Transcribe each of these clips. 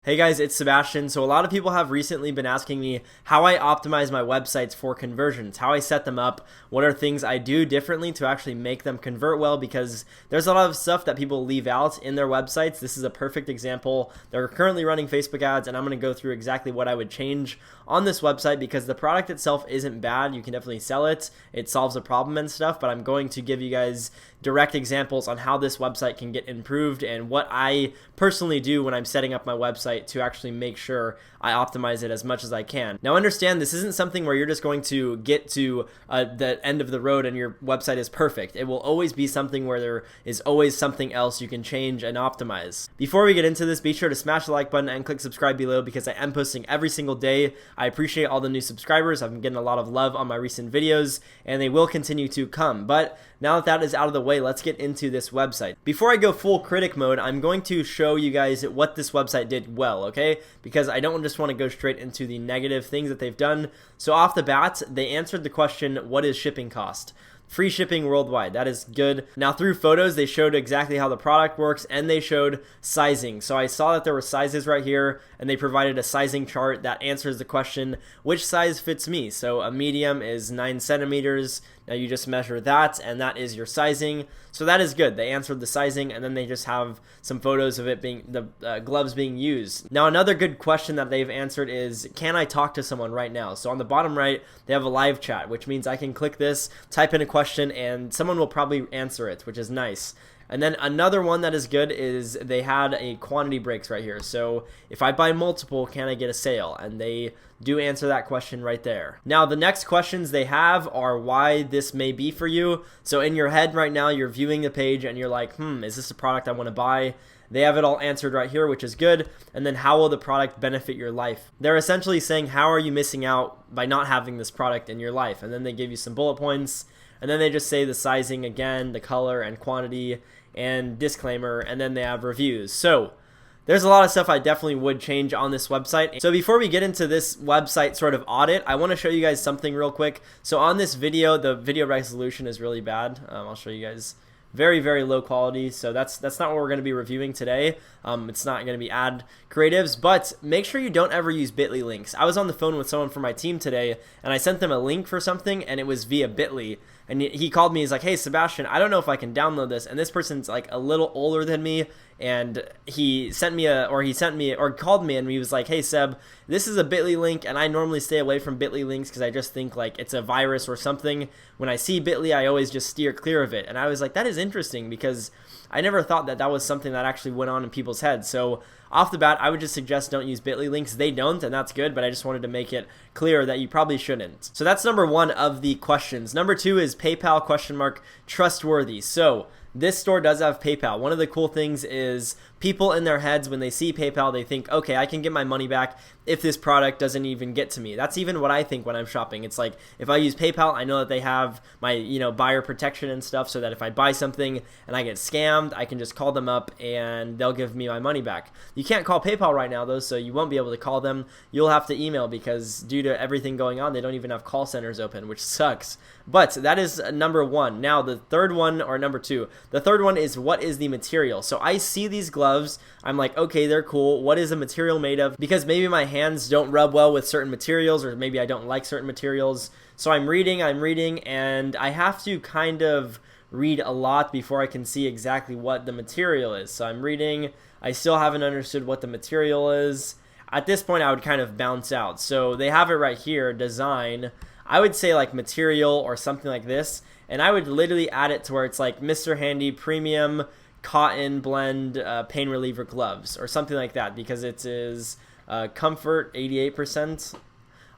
Hey guys, it's Sebastian. So a lot of people have recently been asking me how I optimize my websites for conversions, how I set them up, what are things I do differently to actually make them convert well, because there's a lot of stuff that people leave out in their websites. This is a perfect example. They're currently running Facebook ads, and I'm going to go through exactly what I would change on this website because the product itself isn't bad. You can definitely sell it. It solves a problem and stuff, but I'm going to give you guys direct examples on how this website can get improved and what I personally do when I'm setting up my website to actually make sure I optimize it as much as I can. Now understand, this isn't something where you're just going to get to the end of the road and your website is perfect. It will always be something where there is always something else you can change and optimize. Before we get into this, be sure to smash the like button and click subscribe below because I am posting every single day. I appreciate all the new subscribers. I've been getting a lot of love on my recent videos and they will continue to come. But now that that is out of the way, let's get into this website. Before I go full critic mode, I'm going to show you guys what this website did well, okay? Because I don't just want to go straight into the negative things that they've done. So off the bat, they answered the question, what is shipping cost? Free shipping worldwide. That is good. Now through photos, they showed exactly how the product works and they showed sizing. So I saw that there were sizes right here and they provided a sizing chart that answers the question, which size fits me? So a medium is 9 centimeters. Now you just measure that and that is your sizing. So that is good. They answered the sizing and then they just have some photos of it being the gloves being used. Now another good question that they've answered is, can I talk to someone right now? So on the bottom right, they have a live chat, which means I can click this, type in a question, and someone will probably answer it, which is nice. And then another one that is good is they had a quantity breaks right here. So if I buy multiple, can I get a sale? And they do answer that question right there. Now the next questions they have are why this may be for you. So in your head right now, you're viewing the page and you're like, is this a product I want to buy? They have it all answered right here, which is good. And then how will the product benefit your life? They're essentially saying, how are you missing out by not having this product in your life? And then they give you some bullet points. And then they just say the sizing again, the color and quantity and disclaimer, and then they have reviews. So there's a lot of stuff I definitely would change on this website. So before we get into this website sort of audit, I want to show you guys something real quick. So on this video, the video resolution is really bad. I'll show you guys. Very, very low quality. So that's not what we're going to be reviewing today. It's not going to be ad creatives, but make sure you don't ever use bit.ly links. I was on the phone with someone from my team today and I sent them a link for something and it was via bit.ly. And he called me, he's like, hey Sebastian, I don't know if I can download this. And this person's like a little older than me. And he called me and he was like, hey Seb, this is a bit.ly link and I normally stay away from bit.ly links because I just think like it's a virus or something. When I see bit.ly, I always just steer clear of it. And I was like, that is interesting because I never thought that that was something that actually went on in people's heads. So off the bat, I would just suggest don't use bit.ly links. They don't, and that's good, but I just wanted to make it clear that you probably shouldn't. So that's number one of the questions. Number two is PayPal ? Trustworthy. So this store does have PayPal. One of the cool things is people in their heads, when they see PayPal, they think, okay, I can get my money back if this product doesn't even get to me. That's even what I think when I'm shopping. It's like, if I use PayPal, I know that they have my, buyer protection and stuff so that if I buy something and I get scammed, I can just call them up and they'll give me my money back. You can't call PayPal right now though, so you won't be able to call them. You'll have to email because due to everything going on, they don't even have call centers open, which sucks. But that is number one. Now the third one, or number two, the third one is what is the material? So I see these gloves, I'm like, okay, they're cool. What is the material made of? Because maybe my hands don't rub well with certain materials, or maybe I don't like certain materials. So I'm reading, and I have to kind of read a lot before I can see exactly what the material is. So I'm reading, I still haven't understood what the material is. At this point, I would kind of bounce out. So they have it right here, design. I would say like material or something like this, and I would literally add it to where it's like Mr. Handy Premium Cotton Blend Pain Reliever Gloves or something like that, because it is comfort 88%.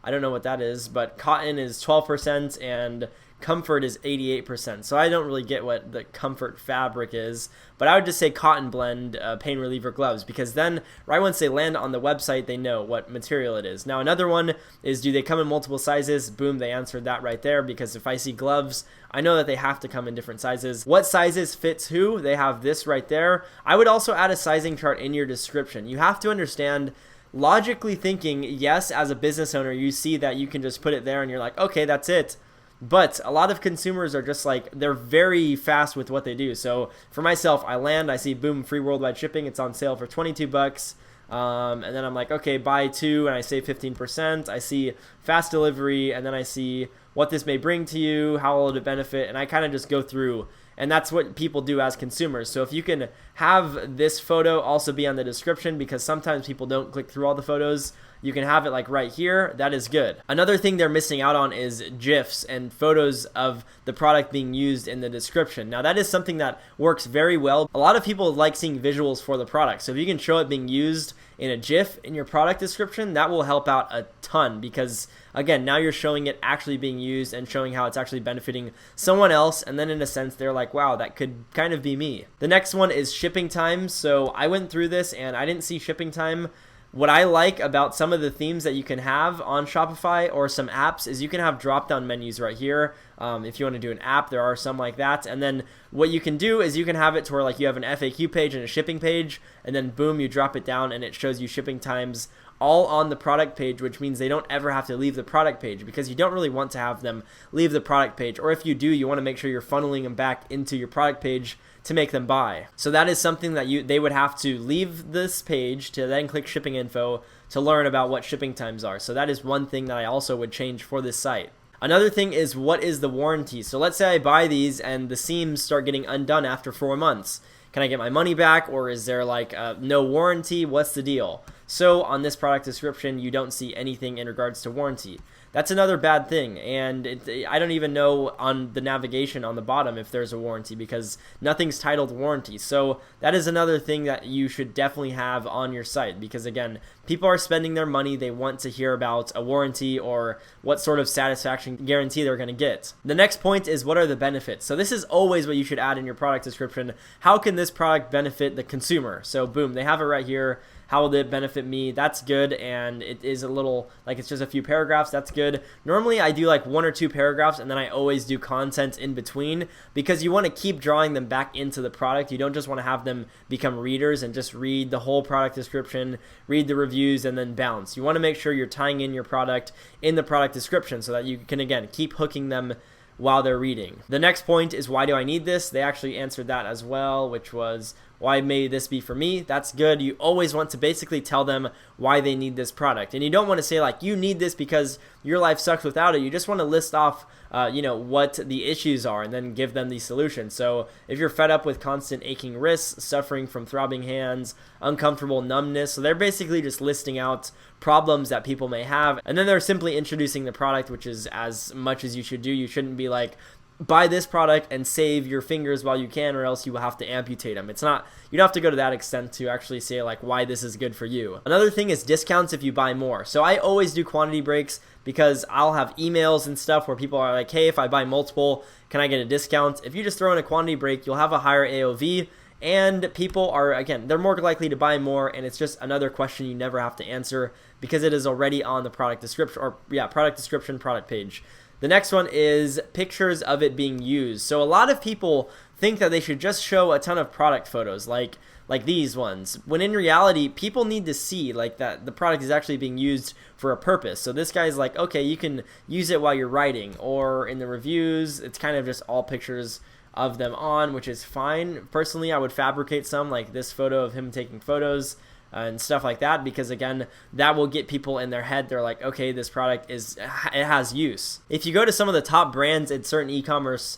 I don't know what that is, but cotton is 12% and comfort is 88%. So I don't really get what the comfort fabric is, but I would just say cotton blend pain reliever gloves, because then right once they land on the website, they know what material it is. Now another one is, do they come in multiple sizes? Boom, they answered that right there, because if I see gloves, I know that they have to come in different sizes. What sizes fits who? They have this right there. I would also add a sizing chart in your description. You have to understand, logically thinking, yes, as a business owner, you see that you can just put it there and you're like, okay, that's it. But a lot of consumers are just like, they're very fast with what they do. So for myself, I land, I see boom, free worldwide shipping. It's on sale for $22. And then I'm like, okay, buy 2 and I save 15%. I see fast delivery, and then I see what this may bring to you, how will it benefit, and I kind of just go through. And that's what people do as consumers. So if you can have this photo also be on the description, because sometimes people don't click through all the photos, you can have it like right here. That is good. Another thing they're missing out on is GIFs and photos of the product being used in the description. Now that is something that works very well. A lot of people like seeing visuals for the product. So if you can show it being used in a GIF in your product description, that will help out a ton, because again, now you're showing it actually being used and showing how it's actually benefiting someone else. And then in a sense, they're like, wow, that could kind of be me. The next one is shipping time. So I went through this and I didn't see shipping time. What I like about some of the themes that you can have on Shopify or some apps is you can have drop-down menus right here. If you want to do an app, there are some like that. And then what you can do is you can have it to where like you have an FAQ page and a shipping page, and then boom, you drop it down and it shows you shipping times all on the product page, which means they don't ever have to leave the product page, because you don't really want to have them leave the product page. Or if you do, you want to make sure you're funneling them back into your product page to make them buy. So that is something that they would have to leave this page to then click shipping info to learn about what shipping times are. So that is one thing that I also would change for this site. Another thing is, what is the warranty? So let's say I buy these and the seams start getting undone after 4 months. Can I get my money back, or is there like no warranty? What's the deal? So on this product description, you don't see anything in regards to warranty. That's another bad thing, and I don't even know on the navigation on the bottom if there's a warranty, because nothing's titled warranty. So that is another thing that you should definitely have on your site, because again, people are spending their money. They want to hear about a warranty or what sort of satisfaction guarantee they're going to get. The next point is, what are the benefits? So this is always what you should add in your product description. How can this product benefit the consumer? So boom, they have it right here. How will it benefit me? That's good, and it is a little, like, it's just a few paragraphs. That's good. Normally, I do like 1 or 2 paragraphs, and then I always do content in between, because you want to keep drawing them back into the product. You don't just want to have them become readers and just read the whole product description, read the reviews, and then bounce. You want to make sure you're tying in your product in the product description so that you can, again, keep hooking them while they're reading. The next point is, why do I need this? They actually answered that as well, which was, why may this be for me? That's good. You always want to basically tell them why they need this product. And you don't want to say like, you need this because your life sucks without it. You just want to list off what the issues are and then give them the solution. So if you're fed up with constant aching wrists, suffering from throbbing hands, uncomfortable numbness, so they're basically just listing out problems that people may have. And then they're simply introducing the product, which is as much as you should do. You shouldn't be like, buy this product and save your fingers while you can, or else you will have to amputate them. It's not, you don't have to go to that extent to actually say like why this is good for you. Another thing is discounts if you buy more. So I always do quantity breaks, because I'll have emails and stuff where people are like, hey, if I buy multiple, can I get a discount? If you just throw in a quantity break, you'll have a higher AOV, and people are, again, they're more likely to buy more, and it's just another question you never have to answer because it is already on the product description, or product description, product page. The next one is pictures of it being used. So a lot of people think that they should just show a ton of product photos like these ones, when in reality, people need to see like that the product is actually being used for a purpose. So this guy's like, okay, you can use it while you're writing, or in the reviews, it's kind of just all pictures of them on, which is fine. Personally, I would fabricate some, like this photo of him taking photos and stuff like that, because again, that will get people in their head. They're like, okay, this product it has use. If you go to some of the top brands in certain e-commerce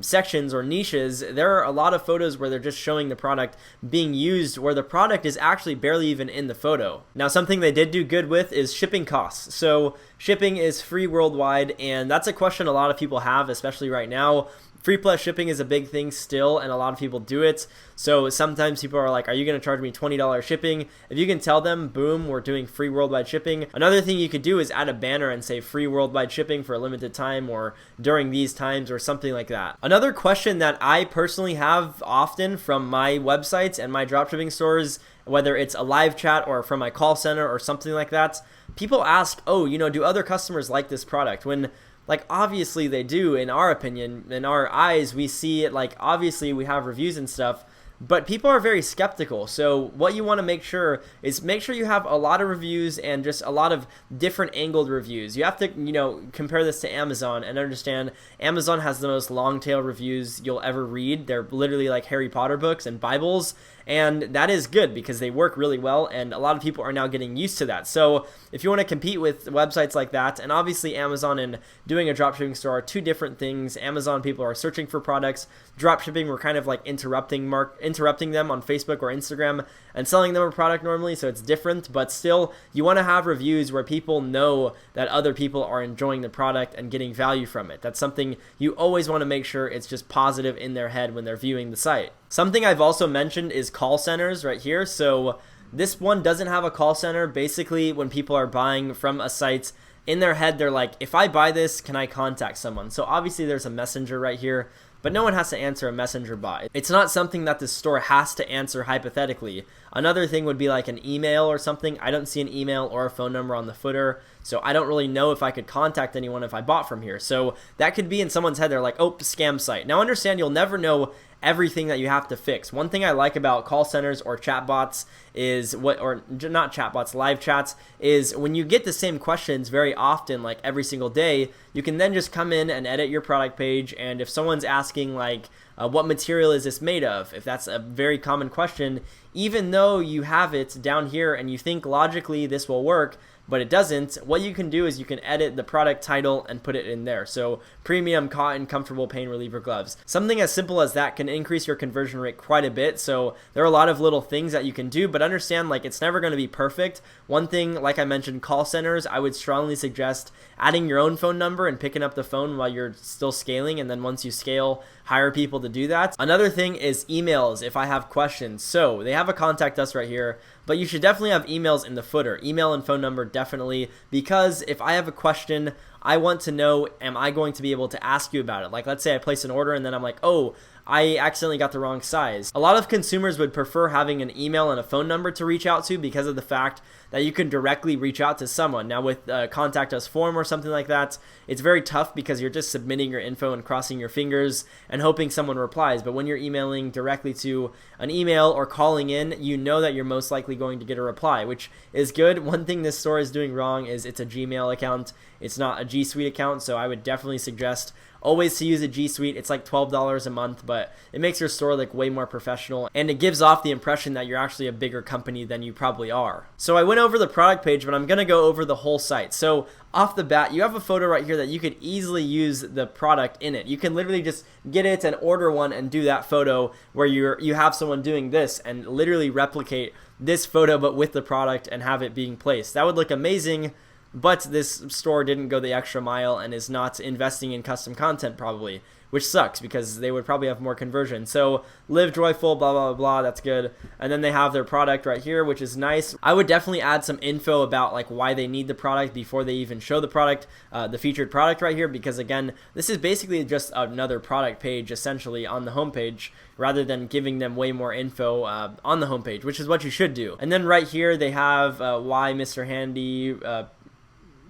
sections or niches, there are a lot of photos where they're just showing the product being used, where the product is actually barely even in the photo. Now, something they did do good with is shipping costs. So shipping is free worldwide, and that's a question a lot of people have, especially right now. Free plus shipping is a big thing still, and a lot of people do it. So sometimes people are like, are you going to charge me $20 shipping? If you can tell them, boom, we're doing free worldwide shipping. Another thing you could do is add a banner and say free worldwide shipping for a limited time, or during these times, or something like that. Another question that I personally have often from my websites and my dropshipping stores, whether it's a live chat or from my call center or something like that, people ask, oh, do other customers like this product? When, like, obviously they do, in our opinion, in our eyes, we see it, like, obviously we have reviews and stuff, but people are very skeptical. So what you want to make sure is you have a lot of reviews and just a lot of different angled reviews. You have to, compare this to Amazon and understand Amazon has the most long tail reviews you'll ever read. They're literally like Harry Potter books and Bibles. And that is good because they work really well, and a lot of people are now getting used to that. So if you want to compete with websites like that, and obviously Amazon and doing a dropshipping store are two different things. Amazon people are searching for products. Dropshipping, we're kind of like interrupting them on Facebook or Instagram and selling them a product normally, so it's different. But still, you want to have reviews where people know that other people are enjoying the product and getting value from it. That's something you always want to make sure it's just positive in their head when they're viewing the site. Something I've also mentioned is call centers right here. So this one doesn't have a call center. Basically, when people are buying from a site, in their head, they're like, if I buy this, can I contact someone? So obviously there's a messenger right here, but no one has to answer a messenger bot. It's not something that the store has to answer hypothetically. Another thing would be like an email or something. I don't see an email or a phone number on the footer, so I don't really know if I could contact anyone if I bought from here. So that could be in someone's head. They're like, oh, scam site. Now understand, you'll never know everything that you have to fix. One thing I like about call centers or chatbots is not chatbots, live chats, is when you get the same questions very often, like every single day, you can then just come in and edit your product page. And if someone's asking like, what material is this made of? If that's a very common question, even though you have it down here and you think logically this will work, but it doesn't, what you can do is you can edit the product title and put it in there. So premium cotton comfortable pain reliever gloves. Something as simple as that can increase your conversion rate quite a bit. So there are a lot of little things that you can do, but understand like it's never going to be perfect. One thing, like I mentioned, call centers, I would strongly suggest adding your own phone number and picking up the phone while you're still scaling. And then once you scale, hire people to do that. Another thing is emails if I have questions. So they have a contact us right here, but you should definitely have emails in the footer. Email and phone number definitely, because if I have a question, I want to know, am I going to be able to ask you about it? Like let's say I place an order and then I'm like, oh, I accidentally got the wrong size. A lot of consumers would prefer having an email and a phone number to reach out to because of the fact that you can directly reach out to someone. Now with contact us form or something like that, it's very tough because you're just submitting your info and crossing your fingers and hoping someone replies. But when you're emailing directly to an email or calling in, you know that you're most likely going to get a reply, which is good. One thing this store is doing wrong is it's a Gmail account. It's not a G Suite account, so I would definitely suggest always to use a G Suite. It's like $12 a month, but it makes your store like way more professional, and it gives off the impression that you're actually a bigger company than you probably are. So I went over the product page, but I'm going to go over the whole site. So off the bat, you have a photo right here that you could easily use the product in it. You can literally just get it and order one and do that photo where you have someone doing this and literally replicate this photo but with the product and have it being placed. That would look amazing. But this store didn't go the extra mile and is not investing in custom content probably, which sucks because they would probably have more conversion. So live joyful, blah, blah, blah, blah, that's good. And then they have their product right here, which is nice. I would definitely add some info about like why they need the product before they even show the product, the featured product right here, because again, this is basically just another product page essentially on the homepage rather than giving them way more info on the homepage, which is what you should do. And then right here, they have why Mr. Handy,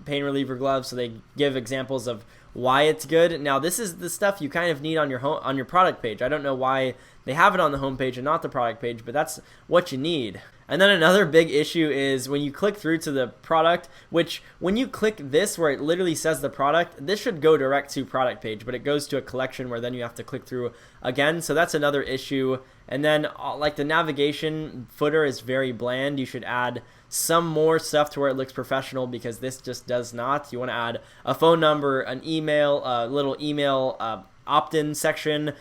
pain reliever gloves, so they give examples of why it's good. Now this is the stuff you kind of need on your product page. I don't know why they have it on the home page and not the product page, but that's what you need. And then another big issue is when you click through to the product, which when you click this where it literally says the product, this should go direct to product page, but it goes to a collection where then you have to click through again. So that's another issue. And then like the navigation footer is very bland. You should add some more stuff to where it looks professional because this just does not. You want to add a phone number, an email, a little email, opt-in section,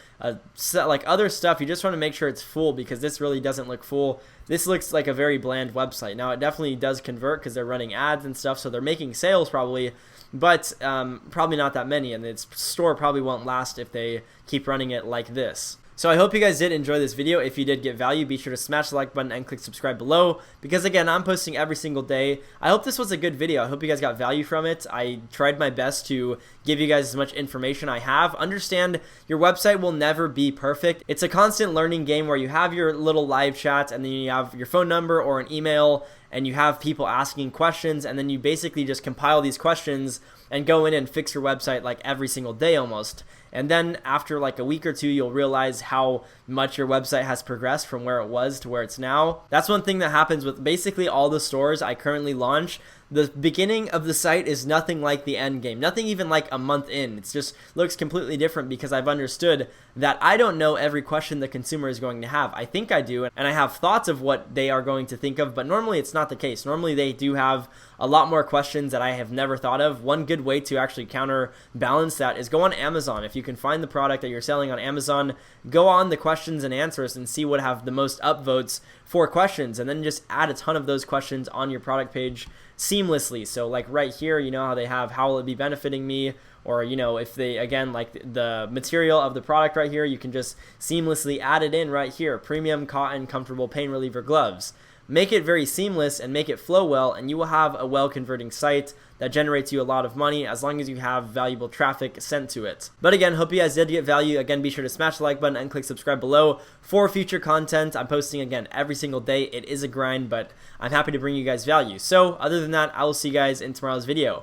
like other stuff. You just want to make sure it's full because this really doesn't look full. This looks like a very bland website. Now it definitely does convert because they're running ads and stuff, so they're making sales probably, but probably not that many, and its store probably won't last if they keep running it like this. So I hope you guys did enjoy this video. If you did get value, be sure to smash the like button and click subscribe below because again, I'm posting every single day. I hope this was a good video. I hope you guys got value from it. I tried my best to give you guys as much information I have. Understand your website will never be perfect. It's a constant learning game where you have your little live chat and then you have your phone number or an email and you have people asking questions, and then you basically just compile these questions and go in and fix your website like every single day almost. And then after like a week or two, you'll realize how much your website has progressed from where it was to where it's now. That's one thing that happens with basically all the stores I currently launch. The beginning of the site is nothing like the end game, nothing even like a month in. It just looks completely different because I've understood that I don't know every question the consumer is going to have. I think I do, and I have thoughts of what they are going to think of, but normally it's not the case. Normally they do have a lot more questions that I have never thought of. One good way to actually counterbalance that is go on Amazon. If you can find the product that you're selling on Amazon, go on the questions and answers and see what have the most upvotes for questions, and then just add a ton of those questions on your product page seamlessly. So like right here, you know how they have how will it be benefiting me, or you know, if they again like the material of the product right here, you can just seamlessly add it in right here. Premium cotton comfortable pain reliever gloves. Make it very seamless and make it flow well, and you will have a well converting site that generates you a lot of money as long as you have valuable traffic sent to it. But again, hope you guys did get value. Again, be sure to smash the like button and click subscribe below for future content. I'm posting again every single day. It is a grind, but I'm happy to bring you guys value. So other than that, I will see you guys in tomorrow's video.